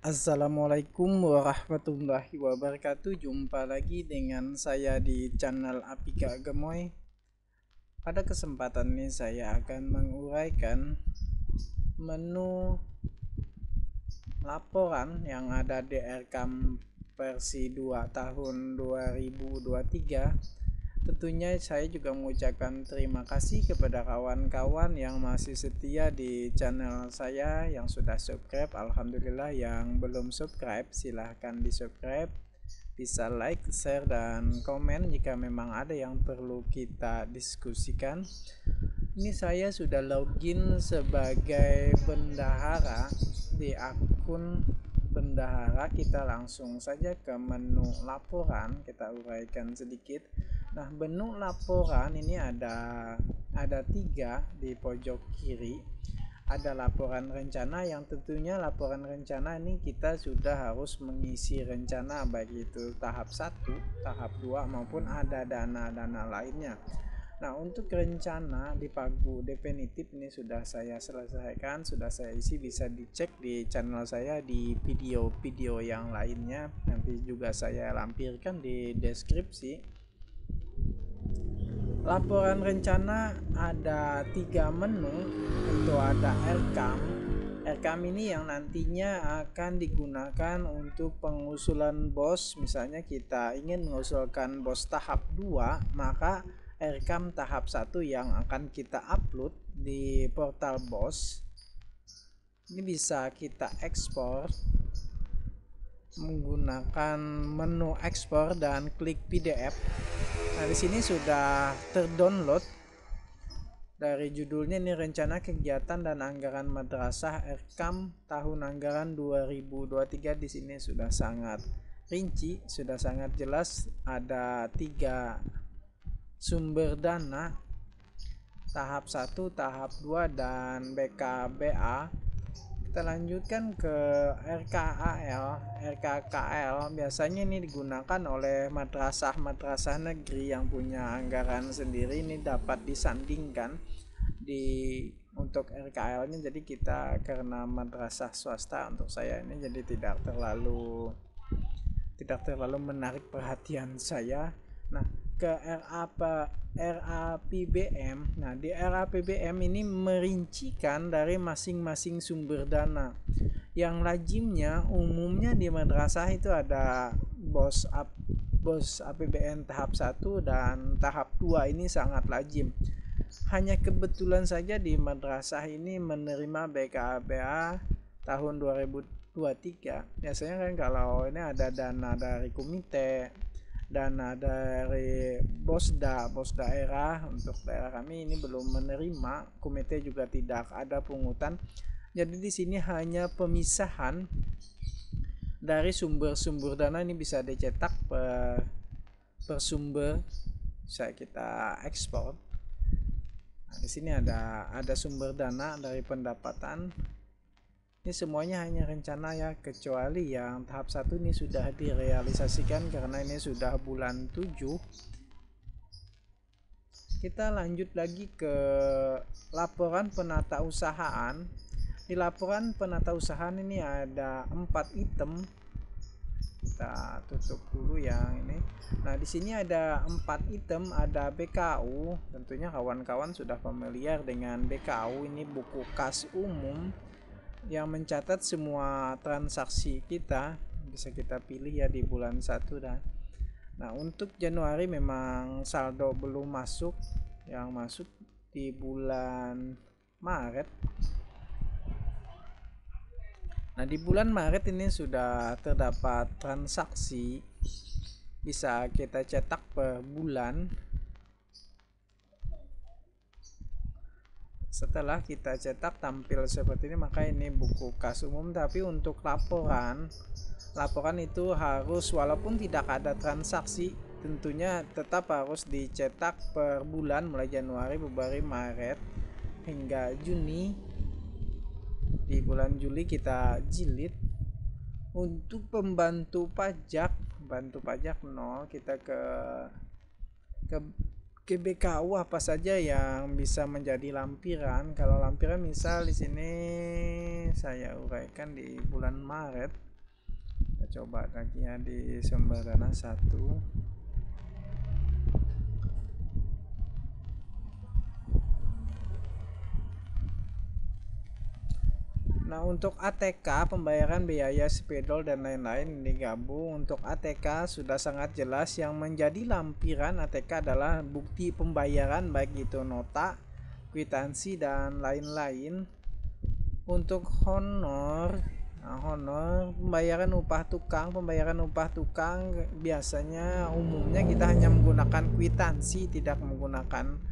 Assalamualaikum warahmatullahi wabarakatuh. Jumpa lagi dengan saya di channel Apika Gemoy. Pada kesempatan ini saya akan menguraikan menu laporan yang ada di RKAM versi 2 tahun 2023. Tentunya saya juga mengucapkan terima kasih kepada kawan-kawan yang masih setia di channel saya, yang sudah subscribe. Alhamdulillah, yang belum subscribe silahkan di subscribe, bisa like, share, dan komen jika memang ada yang perlu kita diskusikan. Ini saya sudah login sebagai bendahara di akun bendahara. Kita langsung saja ke menu laporan, kita uraikan sedikit. Nah, menu laporan ini ada 3 di pojok kiri. Ada laporan rencana, yang tentunya laporan rencana ini kita sudah harus mengisi rencana, baik itu tahap 1, tahap 2 maupun ada dana-dana lainnya. Nah, untuk rencana di pagu definitif ini sudah saya selesaikan, sudah saya isi, bisa dicek di channel saya di video-video yang lainnya. Nanti juga saya lampirkan di deskripsi. Laporan rencana ada 3 menu, itu ada RKAM. RKAM ini yang nantinya akan digunakan untuk pengusulan BOS. Misalnya kita ingin mengusulkan BOS tahap 2, maka RKAM tahap 1 yang akan kita upload di portal BOS ini bisa kita ekspor menggunakan menu ekspor dan klik PDF. Nah, di sini sudah terdownload. Dari judulnya ini rencana kegiatan dan anggaran madrasah RKAM tahun anggaran 2023. Di sini sudah sangat rinci, sudah sangat jelas. Ada 3 sumber dana, tahap 1, tahap 2, dan BKBA. Kita lanjutkan ke RKKL. Biasanya ini digunakan oleh madrasah negeri yang punya anggaran sendiri. Ini dapat disandingkan untuk RKL-nya. Jadi kita karena madrasah swasta, untuk saya ini jadi tidak terlalu menarik perhatian saya. Nah, ke RAPBM. Nah, di RAPBM ini merincikan dari masing-masing sumber dana. Yang lazimnya umumnya di madrasah itu ada BOS APBN tahap 1 dan tahap 2, ini sangat lazim. Hanya kebetulan saja di madrasah ini menerima BKBA tahun 2023. Biasanya kan kalau ini ada dana dari komite, dana dari BOS daerah. Untuk daerah kami ini belum menerima, komite juga tidak ada pungutan. Jadi di sini hanya pemisahan dari sumber-sumber dana. Ini bisa dicetak per sumber, bisa kita ekspor. Nah, di sini ada sumber dana dari pendapatan. Ini semuanya hanya rencana ya, kecuali yang tahap 1 ini sudah direalisasikan karena ini sudah bulan 7. Kita lanjut lagi ke laporan penata usahaan. Di laporan penata usahaan ini ada 4 item. Kita tutup dulu yang ini. Nah, di sini ada 4 item, ada BKU. Tentunya kawan-kawan sudah familiar dengan BKU. Ini buku kas umum yang mencatat semua transaksi kita. Bisa kita pilih ya di bulan 1 dan. Nah, untuk Januari memang saldo belum masuk, yang masuk di bulan Maret. Nah, di bulan Maret ini sudah terdapat transaksi, bisa kita cetak per bulan. Setelah kita cetak tampil seperti ini, maka ini buku kas umum. Tapi untuk laporan itu harus, walaupun tidak ada transaksi, tentunya tetap harus dicetak per bulan mulai Januari, Februari, Maret hingga Juni. Di bulan Juli kita jilid. Untuk pembantu pajak 0, kita ke BKU apa saja yang bisa menjadi lampiran. Kalau lampiran misal di sini saya uraikan di bulan Maret. coba lagi ya di sumber dana 1. Nah, untuk ATK pembayaran biaya spidol dan lain-lain digabung. Untuk ATK sudah sangat jelas, yang menjadi lampiran ATK adalah bukti pembayaran baik itu nota, kwitansi dan lain-lain. Untuk honor, nah, honor pembayaran upah tukang biasanya umumnya kita hanya menggunakan kwitansi, tidak menggunakan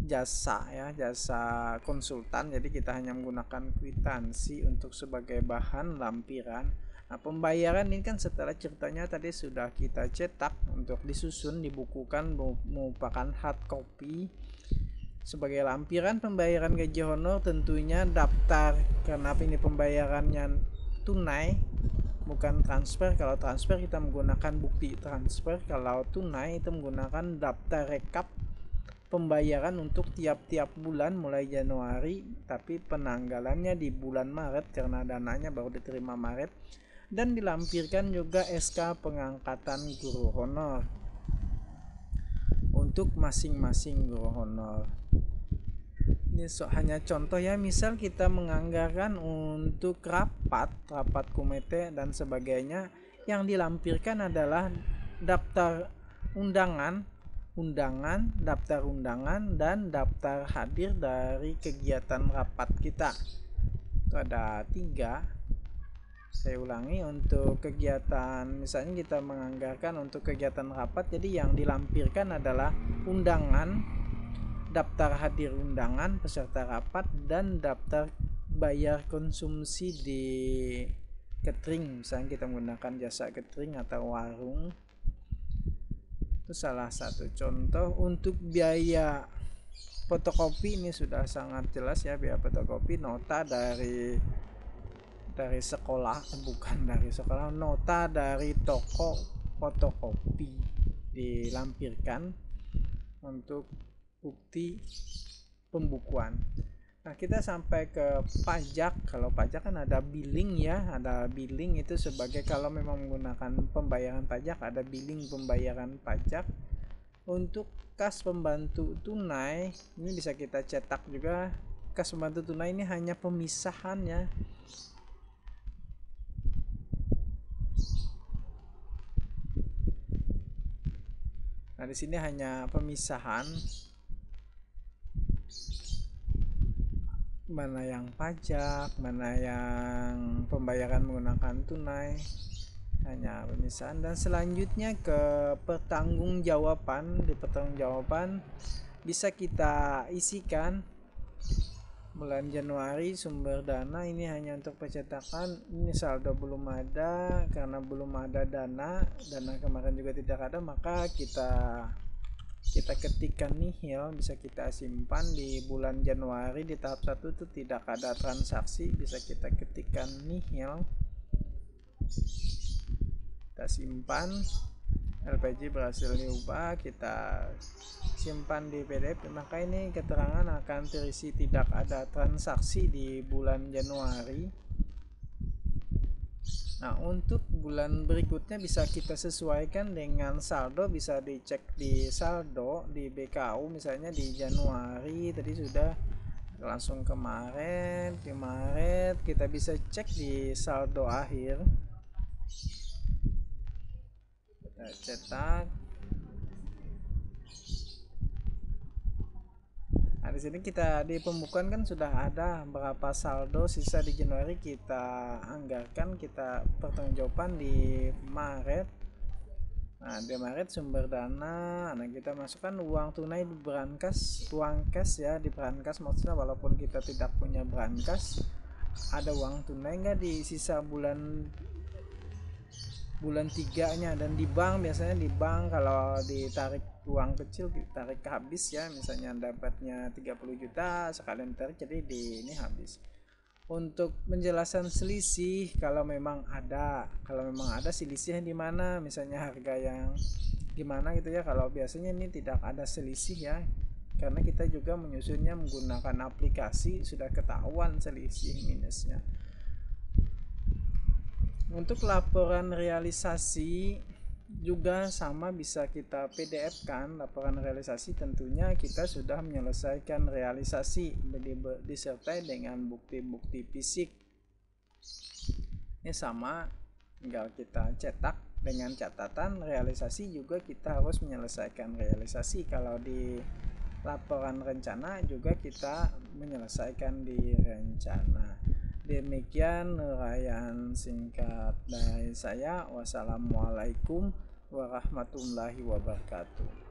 jasa ya, jasa konsultan. Jadi kita hanya menggunakan kwitansi untuk sebagai bahan lampiran. Nah, pembayaran ini kan setelah ceritanya tadi sudah kita cetak untuk disusun, dibukukan, merupakan hard copy. Sebagai lampiran pembayaran gaji honor tentunya daftar, karena ini pembayarannya tunai bukan transfer. Kalau transfer kita menggunakan bukti transfer, kalau tunai itu menggunakan daftar rekap pembayaran untuk tiap-tiap bulan mulai Januari, tapi penanggalannya di bulan Maret karena dananya baru diterima Maret. Dan dilampirkan juga SK pengangkatan guru honor untuk masing-masing guru honor. Ini hanya contoh ya, misal kita menganggarkan untuk rapat komite dan sebagainya, yang dilampirkan adalah daftar undangan, daftar undangan, dan daftar hadir dari kegiatan rapat kita. Itu ada 3. Saya ulangi, untuk kegiatan misalnya kita menganggarkan untuk kegiatan rapat, jadi yang dilampirkan adalah undangan, daftar hadir undangan peserta rapat, dan daftar bayar konsumsi di catering. Misalnya kita menggunakan jasa catering atau warung. Itu salah satu contoh. Untuk biaya fotokopi ini sudah sangat jelas ya, biaya fotokopi nota dari sekolah, bukan dari sekolah, nota dari toko fotokopi dilampirkan untuk bukti pembukuan. Nah, kita sampai ke pajak. Kalau pajak kan ada billing ya, ada billing itu sebagai kalau memang menggunakan pembayaran pajak, ada billing pembayaran pajak. Untuk kas pembantu tunai ini bisa kita cetak juga. Kas pembantu tunai ini hanya pemisahannya. Nah, di sini hanya pemisahan mana yang pajak, mana yang pembayaran menggunakan tunai, hanya pemisahan. Dan selanjutnya ke pertanggungjawaban. Di pertanggungjawaban bisa kita isikan bulan Januari sumber dana ini hanya untuk pencetakan, ini saldo belum ada karena belum ada dana kemarin juga tidak ada, maka kita ketikkan nihil. Bisa kita simpan di bulan Januari di tahap 1 itu tidak ada transaksi, bisa kita ketikkan nihil, kita simpan. LPG berhasil diubah, kita simpan di PDF, maka ini keterangan akan terisi tidak ada transaksi di bulan Januari. Nah, untuk bulan berikutnya bisa kita sesuaikan dengan saldo, bisa dicek di saldo di BKU. Misalnya di Januari tadi sudah langsung ke Maret, di Maret kita bisa cek di saldo akhir, kita cetak. Nah, di sini kita di pembukuan kan sudah ada berapa saldo sisa di Januari, kita anggarkan, kita pertanggungjawaban di Maret. Nah, di Maret sumber dana, nah kita masukkan uang tunai di brankas, uang cash ya di brankas, maksudnya walaupun kita tidak punya brankas, ada uang tunai nggak di sisa bulan 3 nya. Dan di bank, biasanya di bank kalau ditarik uang kecil ditarik habis ya, misalnya dapatnya 30 juta sekalian tarik, jadi di ini habis. Untuk penjelasan selisih, kalau memang ada selisihnya di mana, misalnya harga yang gimana gitu ya. Kalau biasanya ini tidak ada selisih ya, karena kita juga menyusunnya menggunakan aplikasi, sudah ketahuan selisih minusnya. Untuk laporan realisasi juga sama, bisa kita PDF kan. Laporan realisasi tentunya kita sudah menyelesaikan realisasi disertai dengan bukti-bukti fisik. Ini sama, tinggal kita cetak dengan catatan realisasi juga kita harus menyelesaikan realisasi. Kalau di laporan rencana juga kita menyelesaikan di rencana. Demikian uraian singkat dari saya. Wassalamualaikum warahmatullahi wabarakatuh.